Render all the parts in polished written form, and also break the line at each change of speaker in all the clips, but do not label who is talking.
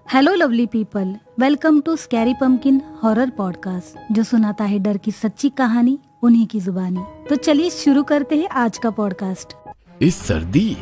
Hello lovely people, welcome to scary pumpkin horror podcast, जो सुनाता है डर की सच्ची कहानी उन्हीं की जुबानी। तो चलिए शुरू करते हैं आज का पॉडकास्ट।
इस सर्दी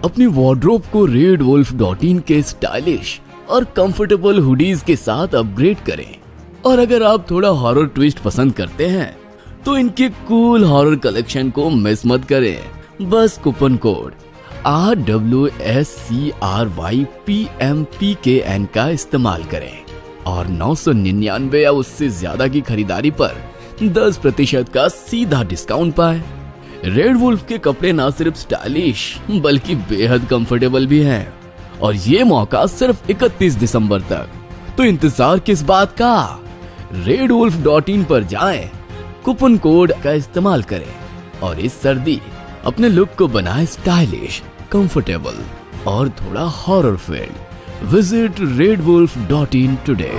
अपनी वार्डरोब को redwolf.in के स्टाइलिश और कंफर्टेबल हुडीज के साथ अपग्रेड करें। और अगर आप थोड़ा हॉरर ट्विस्ट पसंद करते हैं तो इनके कूल हॉरर कलेक्शन को मिस मत करें। बस कूपन कोड RWSCRYPMPKN का इस्तेमाल करें और 999 या उससे ज्यादा की खरीदारी पर 10% का सीधा डिस्काउंट पाएं। रेड वुल्फ के कपड़े ना सिर्फ स्टाइलिश बल्कि बेहद कंफर्टेबल भी हैं और ये मौका सिर्फ 31 दिसंबर तक। तो इंतजार किस बात का, redwolf.in पर जाएं, कूपन कोड का इस्तेमाल करें और इस सर्दी अपने लुक को बनाए स्टाइलिश, कंफर्टेबल और थोड़ा horror field. Visit redwolf.in today.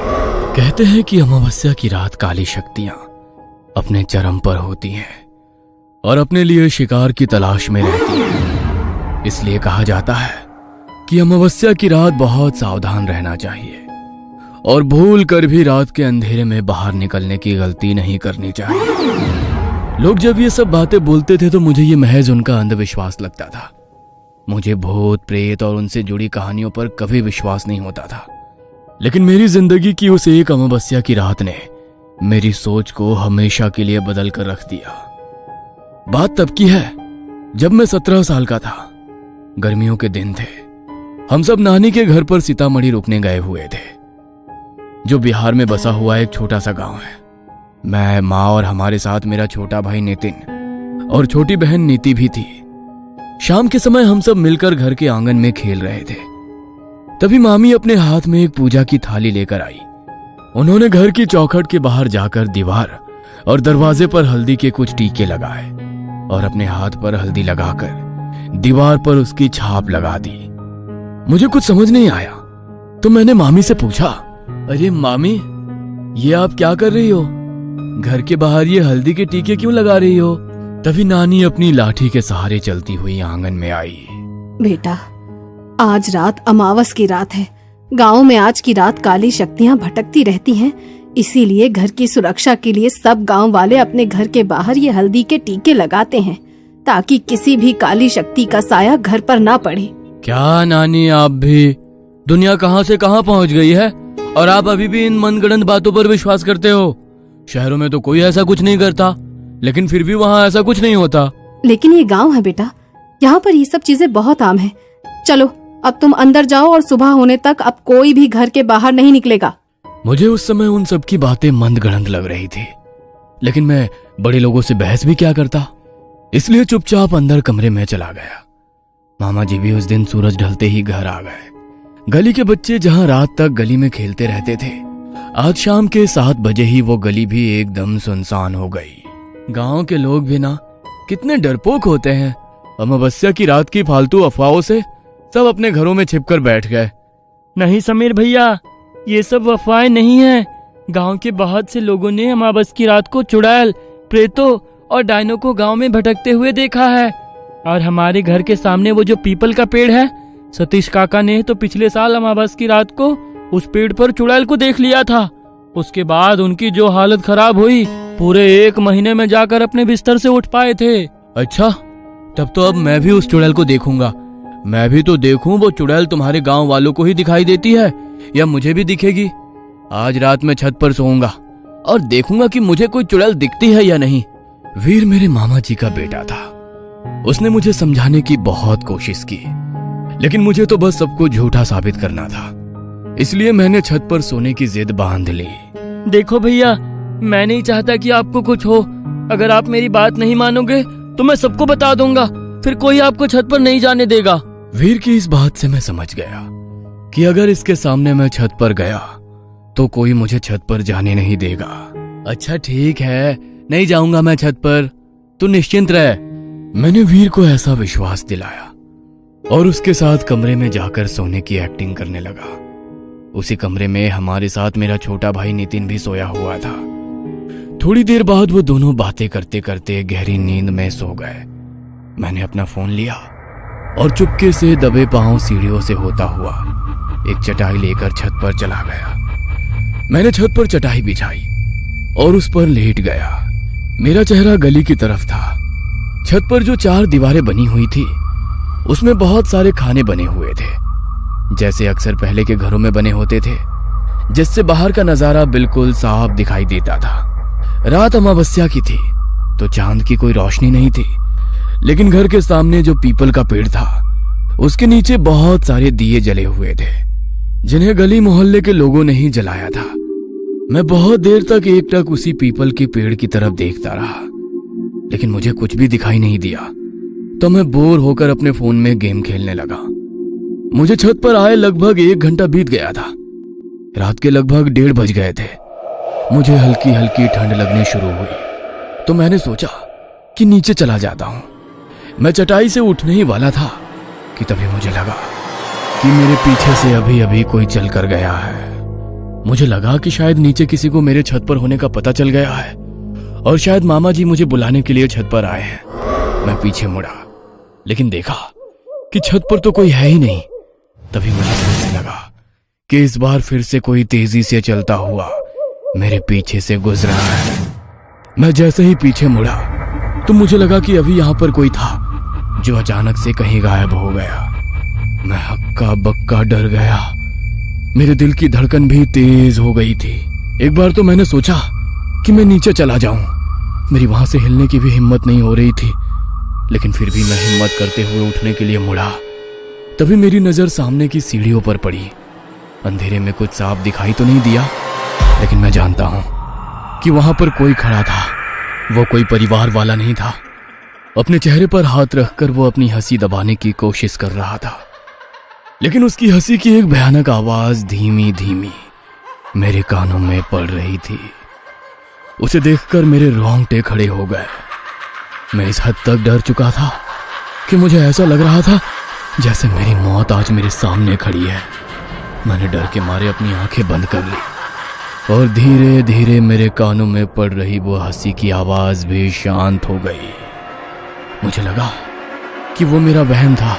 कहते हैं कि अमावस्या की रात काली शक्तियां अपने चरम पर होती हैं और अपने लिए शिकार की तलाश में रहती हैं। इसलिए कहा जाता है कि अमावस्या की रात बहुत सावधान रहना चाहिए और भूल कर भी रात के अंधेरे में बाहर निकलने की गलती नहीं करनी चाहिए। लोग जब ये सब बातें बोलते थे तो मुझे ये महज उनका अंधविश्वास लगता था। मुझे भूत प्रेत और उनसे जुड़ी कहानियों पर कभी विश्वास नहीं होता था। लेकिन मेरी जिंदगी की उस एक अमावस्या की रात ने मेरी सोच को हमेशा के लिए बदल कर रख दिया। बात तब की है जब मैं 17 साल का था। गर्मियों के दिन थे। हम सब नानी के घर पर सीतामढ़ी रुकने गए हुए थे, जो बिहार में बसा हुआ एक छोटा सा गांव है। मैं, माँ और हमारे साथ मेरा छोटा भाई नितिन और छोटी बहन नीति भी थी। शाम के समय हम सब मिलकर घर के आंगन में खेल रहे थे। तभी मामी अपने हाथ में एक पूजा की थाली लेकर आई। उन्होंने घर की चौखट के बाहर जाकर दीवार और दरवाजे पर हल्दी के कुछ टीके लगाए और अपने हाथ पर हल्दी लगाकर दीवार पर उसकी छाप लगा दी। मुझे कुछ समझ नहीं आया तो मैंने मामी से पूछा, अरे मामी, ये आप क्या कर रही हो? घर के बाहर ये हल्दी के टीके क्यों लगा रही हो? तभी नानी अपनी लाठी के सहारे चलती हुई आंगन में आई।
बेटा, आज रात अमावस की रात है। गांव में आज की रात काली शक्तियां भटकती रहती हैं, इसीलिए घर की सुरक्षा के लिए सब गांव वाले अपने घर के बाहर ये हल्दी के टीके लगाते हैं ताकि किसी भी काली शक्ति का साया घर पर ना पड़े।
क्या नानी, आप भी? दुनिया कहां से कहां पहुंच गई है और आप अभी भी इन मनगढ़ंत बातों पर विश्वास करते हो? शहरों में तो कोई ऐसा कुछ नहीं करता, लेकिन फिर भी वहाँ ऐसा कुछ नहीं होता।
लेकिन ये गांव है बेटा, यहाँ पर ये सब चीजें बहुत आम है। चलो अब तुम अंदर जाओ और सुबह होने तक अब कोई भी घर के बाहर नहीं निकलेगा।
मुझे उस समय उन सब की बातें मंदगढ़ंत लग रही थी, लेकिन मैं बड़े लोगों से बहस भी क्या करता, इसलिए चुपचाप अंदर कमरे में चला गया। मामा जी भी उस दिन सूरज ढलते ही घर आ गए। गली के बच्चे जहाँ रात तक गली में खेलते रहते थे, आज शाम के 7 बजे ही वो गली भी एकदम सुनसान हो गई। गांव के लोग भी ना कितने डरपोक होते हैं। अमावस्या की रात की फालतू अफवाहों से सब अपने घरों में छिपकर बैठ गए।
नहीं समीर भैया, ये सब अफवाहें नहीं हैं। गांव के बहुत से लोगों ने अमावस की रात को चुड़ैल, प्रेतों और डायनों को गांव में भटकते हुए देखा है। और हमारे घर के सामने वो जो पीपल का पेड़ है, सतीश काका ने तो पिछले साल अमावस की रात को उस पेड़ पर चुड़ैल को देख लिया था। उसके बाद उनकी जो हालत खराब हुई, पूरे 1 महीने में जाकर अपने बिस्तर से उठ पाए थे।
अच्छा, तब तो अब मैं भी उस चुड़ैल को देखूंगा। मैं भी तो देखूं वो चुड़ैल तुम्हारे गांव वालों को ही दिखाई देती है या मुझे भी दिखेगी। आज रात में छत पर सोऊंगा और देखूंगा कि मुझे कोई चुड़ैल दिखती है या नहीं। वीर मेरे मामा जी का बेटा था। उसने मुझे समझाने की बहुत कोशिश की, लेकिन मुझे तो बस सबको झूठा साबित करना था। इसलिए मैंने छत पर सोने की जिद बांध ली।
देखो भैया, मैं नहीं चाहता कि आपको कुछ हो। अगर आप मेरी बात नहीं मानोगे तो मैं सबको बता दूंगा, फिर कोई आपको छत पर नहीं जाने देगा।
वीर की इस बात से मैं समझ गया कि अगर इसके सामने मैं छत पर गया तो कोई मुझे छत पर जाने नहीं देगा। अच्छा ठीक है, नहीं जाऊंगा मैं छत पर, तू निश्चिंत रह। मैंने वीर को ऐसा विश्वास दिलाया और उसके साथ कमरे में जाकर सोने की एक्टिंग करने लगा। उसी कमरे में हमारे साथ मेरा छोटा भाई नितिन भी सोया हुआ था। थोड़ी देर बाद वो दोनों बातें करते करते गहरी नींद में सो गए। मैंने अपना फोन लिया और चुपके से दबे पांव सीढ़ियों से होता हुआ एक चटाई लेकर छत पर चला गया। मैंने छत पर चटाई बिछाई और उस पर लेट गया। मेरा चेहरा गली की तरफ था। छत पर जो 4 दीवारें बनी हुई थी उसमें बहुत सारे खाने बने हुए थे, जैसे अक्सर पहले के घरों में बने होते थे, जिससे बाहर का नजारा बिल्कुल साफ दिखाई देता था। रात अमावस्या की थी तो चांद की कोई रोशनी नहीं थी, लेकिन घर के सामने जो पीपल का पेड़ था उसके नीचे बहुत सारे दिए जले हुए थे, जिन्हें गली मोहल्ले के लोगों ने ही जलाया था। मैं बहुत देर तक एकटक उसी पीपल के पेड़ की तरफ देखता रहा, लेकिन मुझे कुछ भी दिखाई नहीं दिया। तो मैं बोर होकर अपने फोन में गेम खेलने लगा। मुझे छत पर आए लगभग 1 घंटा बीत गया था। रात के लगभग 1:30 बज गए थे। मुझे हल्की हल्की ठंड लगनी शुरू हुई तो मैंने सोचा कि नीचे चला जाता हूं। मैं चटाई से उठने ही वाला था कि तभी मुझे लगा कि मेरे पीछे से अभी अभी कोई चल कर गया है। मुझे लगा कि शायद नीचे किसी को मेरे छत पर होने का पता चल गया है और शायद मामा जी मुझे बुलाने के लिए छत पर आए हैं। मैं पीछे मुड़ा, लेकिन देखा कि छत पर तो कोई है ही नहीं। तभी मुझे फिर से लगा कि इस बार फिर से कोई तेजी से चलता हुआ मेरे पीछे से गुजरा है। मैं जैसे ही पीछे मुड़ा तो मुझे लगा कि अभी यहां पर कोई था जो अचानक से कहीं गायब हो गया। मैं हक्का बक्का डर गया। मेरे दिल की धड़कन भी तेज हो गई थी। एक बार तो मैंने सोचा कि मैं नीचे चला जाऊं। मेरी वहां से हिलने की भी हिम्मत नहीं हो रही थी, लेकिन फिर भी मैं हिम्मत करते हुए उठने के लिए मुड़ा। तभी मेरी नजर सामने की सीढ़ियों पर पड़ी। अंधेरे में कुछ साफ दिखाई तो नहीं दिया, लेकिन मैं जानता हूं कि वहां पर कोई खड़ा था। वो कोई परिवार वाला नहीं था। अपने चेहरे पर हाथ रखकर वो अपनी हंसी दबाने की कोशिश कर रहा था, लेकिन उसकी हंसी की एक भयानक आवाज धीमी धीमी मेरे कानों में पड़ रही थी। उसे देखकर मेरे रोंगटे खड़े हो गए। मैं इस हद तक डर चुका था कि मुझे ऐसा लग रहा था जैसे मेरी मौत आज मेरे सामने खड़ी है। मैंने डर के मारे अपनी आंखें बंद कर ली और धीरे धीरे मेरे कानों में पड़ रही वो हंसी की आवाज भी शांत हो गई। मुझे लगा कि वो मेरा वहम था,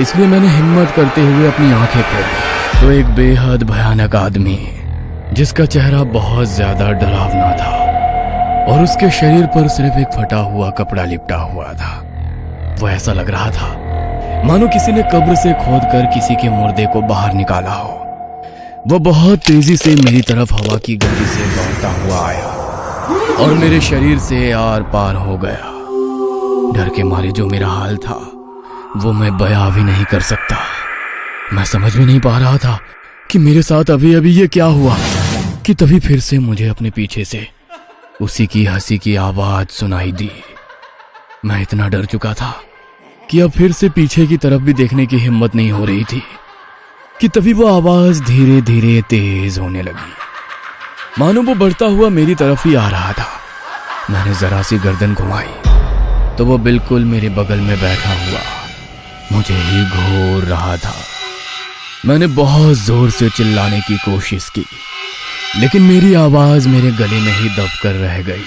इसलिए मैंने हिम्मत करते हुए अपनी आंखें खोली तो एक बेहद भयानक आदमी जिसका चेहरा बहुत ज्यादा डरावना था और उसके शरीर पर सिर्फ एक फटा हुआ कपड़ा लिपटा हुआ था। वो ऐसा लग रहा था मानो किसी ने कब्र से खोदकर किसी के मुर्दे को बाहर निकाला हो। वो बहुत तेजी से मेरी तरफ हवा की गति से दौड़ता हुआ आया और मेरे शरीर से आर पार हो गया। डर के मारे जो मेरा हाल था वो मैं बयां भी नहीं कर सकता। मैं समझ में नहीं पा रहा था कि मेरे साथ अभी अभी ये क्या हुआ कि तभी फिर से मुझे अपने पीछे से उसी की हंसी की आवाज सुनाई दी। मैं इतना डर चुका था कि अब फिर से पीछे की तरफ भी देखने की हिम्मत नहीं हो रही थी कि तभी वो आवाज धीरे धीरे तेज होने लगी, मानो वो बढ़ता हुआ मेरी तरफ ही आ रहा था। मैंने जरा सी गर्दन घुमाई तो वो बिल्कुल मेरे बगल में बैठा हुआ मुझे ही घूर रहा था। मैंने बहुत जोर से चिल्लाने की कोशिश की, लेकिन मेरी आवाज मेरे गले में ही दबकर रह गई।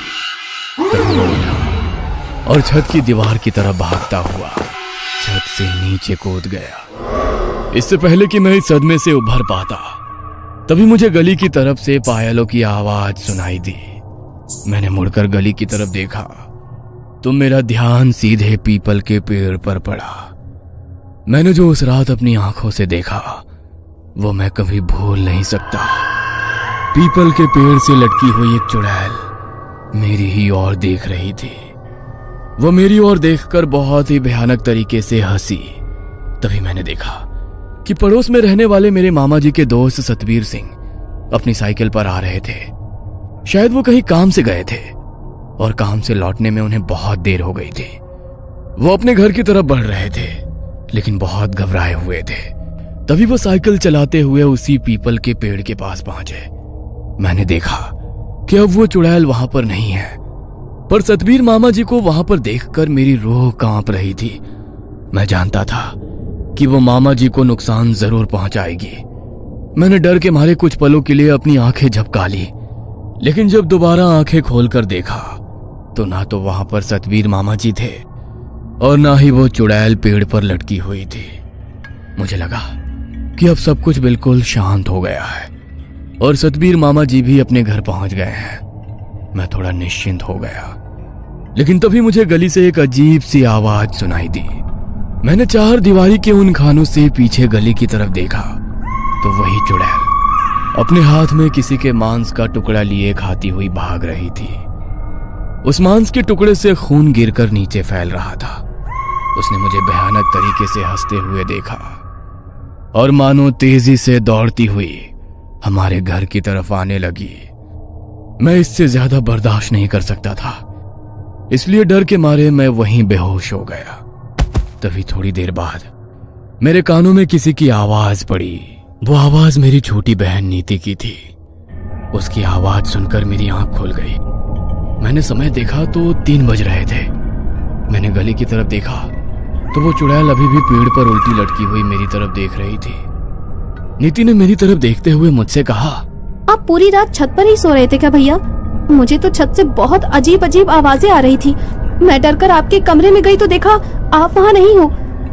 तभी वो उठा और छत की दीवार की तरफ भागता हुआ छत से नीचे कूद गया। इससे पहले कि मैं इस सदमे से उभर पाता, तभी मुझे गली की तरफ से पायलों की आवाज सुनाई दी। मैंने मुड़कर गली की तरफ देखा तो मेरा ध्यान सीधे पीपल के पेड़ पर पड़ा। मैंने जो उस रात अपनी आंखों से देखा वो मैं कभी भूल नहीं सकता। पीपल के पेड़ से लटकी हुई एक चुड़ैल मेरी ही ओर देख रही थी। वो मेरी ओर देखकर बहुत ही भयानक तरीके से हंसी। तभी मैंने देखा कि पड़ोस में रहने वाले मेरे मामा जी के दोस्त सतबीर सिंह अपनी साइकिल पर आ रहे थे। शायद वो कहीं काम से गए थे और काम से लौटने में उन्हें बहुत देर हो गई थी। वो अपने घर की तरफ बढ़ रहे थे, लेकिन बहुत घबराए हुए थे। तभी वो साइकिल चलाते हुए उसी पीपल के पेड़ के पास पहुंचे। मैंने देखा कि अब वो चुड़ैल वहां पर नहीं है, पर सतबीर मामा जी को वहां पर देखकर मेरी रूह कांप रही थी। मैं जानता था कि वो मामा जी को नुकसान जरूर पहुंचाएगी। मैंने डर के मारे कुछ पलों के लिए अपनी आंखें झपका ली, लेकिन जब दोबारा आंखें खोलकर देखा तो ना तो वहां पर सतबीर मामा जी थे और ना ही वो चुड़ैल पेड़ पर लटकी हुई थी। मुझे लगा कि अब सब कुछ बिल्कुल शांत हो गया है और सतबीर मामा जी भी अपने घर पहुंच गए हैं। मैं थोड़ा निश्चिंत हो गया, लेकिन तभी मुझे गली से एक अजीब सी आवाज सुनाई दी। मैंने चार दीवारी के उन खानों से पीछे गली की तरफ देखा तो वही चुड़ैल अपने हाथ में किसी के मांस का टुकड़ा लिए खाती हुई भाग रही थी। उस मांस के टुकड़े से खून गिरकर नीचे फैल रहा था। उसने मुझे भयानक तरीके से हंसते हुए देखा और मानो तेजी से दौड़ती हुई हमारे घर की तरफ आने लगी। मैं इससे ज्यादा बर्दाश्त नहीं कर सकता था, इसलिए डर के मारे मैं वहीं बेहोश हो गया। तभी थोड़ी देर बाद मेरे कानों में किसी की आवाज पड़ी। वो आवाज मेरी छोटी बहन नीति की थी। उसकी आवाज सुनकर मेरी आंख खुल गई। मैंने समय देखा तो 3 बज रहे थे। मैंने गली की तरफ देखा तो वो चुड़ैल अभी भी पेड़ पर उल्टी लटकी हुई मेरी तरफ देख रही थी। नीति ने मेरी तरफ देखते हुए मुझसे कहा,
आप पूरी रात छत पर ही सो रहे थे क्या भैया? मुझे तो छत से बहुत अजीब अजीब आवाजें आ रही थी। मैं डरकर आपके कमरे में गई तो देखा आप वहाँ नहीं हो।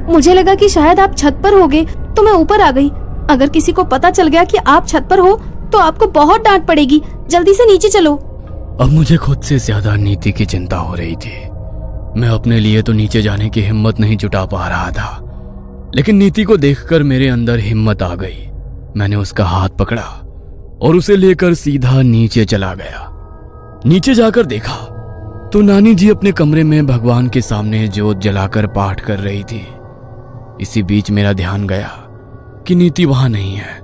मुझे लगा कि शायद आप छत पर होगे तो मैं ऊपर आ गई। अगर किसी को पता चल गया कि आप छत पर हो तो आपको बहुत डांट पड़ेगी। जल्दी से नीचे चलो।
अब मुझे खुद से ज्यादा नीति की चिंता हो रही थी। मैं अपने लिए तो नीचे जाने की हिम्मत नहीं जुटा पा रहा था, लेकिन नीति को देखकर मेरे अंदर हिम्मत आ गई। मैंने उसका हाथ पकड़ा और उसे लेकर सीधा नीचे चला गया। नीचे जाकर देखा तो नानी जी अपने कमरे में भगवान के सामने जोत जलाकर पाठ कर रही थी। इसी बीच मेरा ध्यान गया कि नीति वहां नहीं है।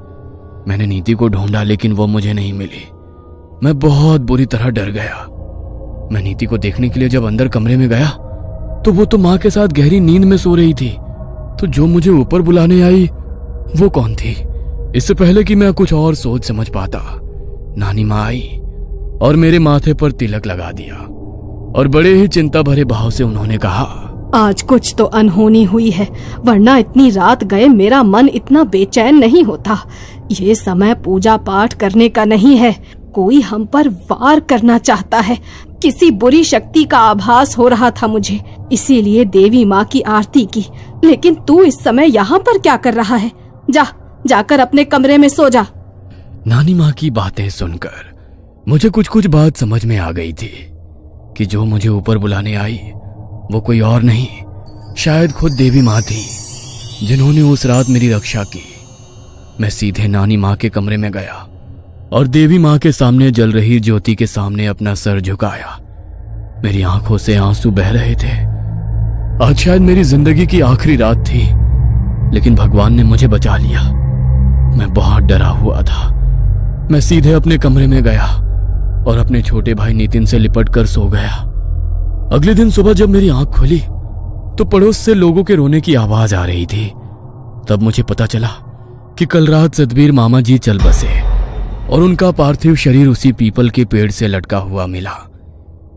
मैंने नीति को ढूंढा लेकिन वो मुझे नहीं मिली। मैं बहुत बुरी तरह डर गया। मैं नीति को देखने के लिए जब अंदर कमरे में गया तो वो तो माँ के साथ गहरी नींद में सो रही थी। तो जो मुझे ऊपर बुलाने आई वो कौन थी? इससे पहले कि मैं कुछ और सोच समझ पाता, नानी माँ आई और मेरे माथे पर तिलक लगा दिया और बड़े ही चिंता भरे भाव से उन्होंने कहा,
आज कुछ तो अनहोनी हुई है, वरना इतनी रात गए मेरा मन इतना बेचैन नहीं होता। ये समय पूजा पाठ करने का नहीं है। कोई हम पर वार करना चाहता है। किसी बुरी शक्ति का आभास हो रहा था मुझे, इसीलिए देवी माँ की आरती की। लेकिन तू इस समय यहाँ पर क्या कर रहा है? जाकर अपने कमरे में सो जा।
नानी माँ की बातें सुनकर मुझे कुछ कुछ बात समझ में आ गई थी कि जो मुझे ऊपर बुलाने आई वो कोई और नहीं, शायद खुद देवी माँ थी जिन्होंने उस रात मेरी रक्षा की। मैं सीधे नानी माँ के कमरे में गया और देवी माँ के सामने जल रही ज्योति के सामने अपना सर झुकाया। मेरी आंखों से आंसू बह रहे थे। आज शायद मेरी जिंदगी की आखिरी रात थी, लेकिन भगवान ने मुझे बचा लिया। मैं बहुत डरा हुआ था। मैं सीधे अपने कमरे में गया और अपने छोटे भाई नितिन से लिपट कर सो गया। अगले दिन सुबह जब मेरी आंख खुली तो पड़ोस से लोगों के रोने की आवाज आ रही थी। तब मुझे पता चला कि कल रात सतबीर मामा जी चल बसे और उनका पार्थिव शरीर उसी पीपल के पेड़ से लटका हुआ मिला।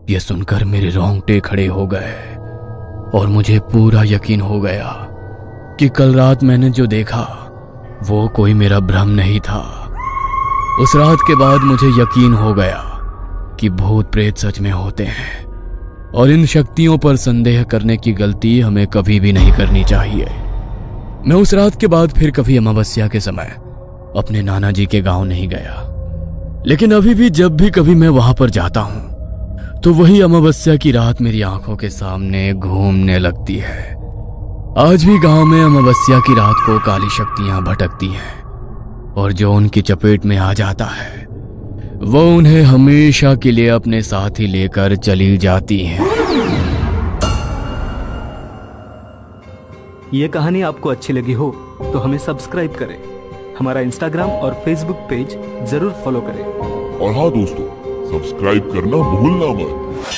यह सुनकर मेरे रोंगटे खड़े हो गए और मुझे पूरा यकीन हो गया कि कल रात मैंने जो देखा वो कोई मेरा भ्रम नहीं था। उस रात के बाद मुझे यकीन हो गया कि भूत प्रेत सच में होते हैं और इन शक्तियों पर संदेह करने की गलती हमें कभी भी नहीं करनी चाहिए। मैं उस रात के बाद फिर कभी अमावस्या के समय अपने नाना जी के गांव नहीं गया, लेकिन अभी भी जब भी कभी मैं वहां पर जाता हूं तो वही अमावस्या की रात मेरी आंखों के सामने घूमने लगती है। आज भी गांव में अमावस्या की रात को काली शक्तियां भटकती हैं और जो उनकी चपेट में आ जाता है वो उन्हें हमेशा के लिए अपने साथ ही लेकर चली जाती हैं।
ये कहानी आपको अच्छी लगी हो तो हमें सब्सक्राइब करें, हमारा इंस्टाग्राम और फेसबुक पेज जरूर फॉलो करें।
और हाँ दोस्तों, सब्सक्राइब करना भूलना मत।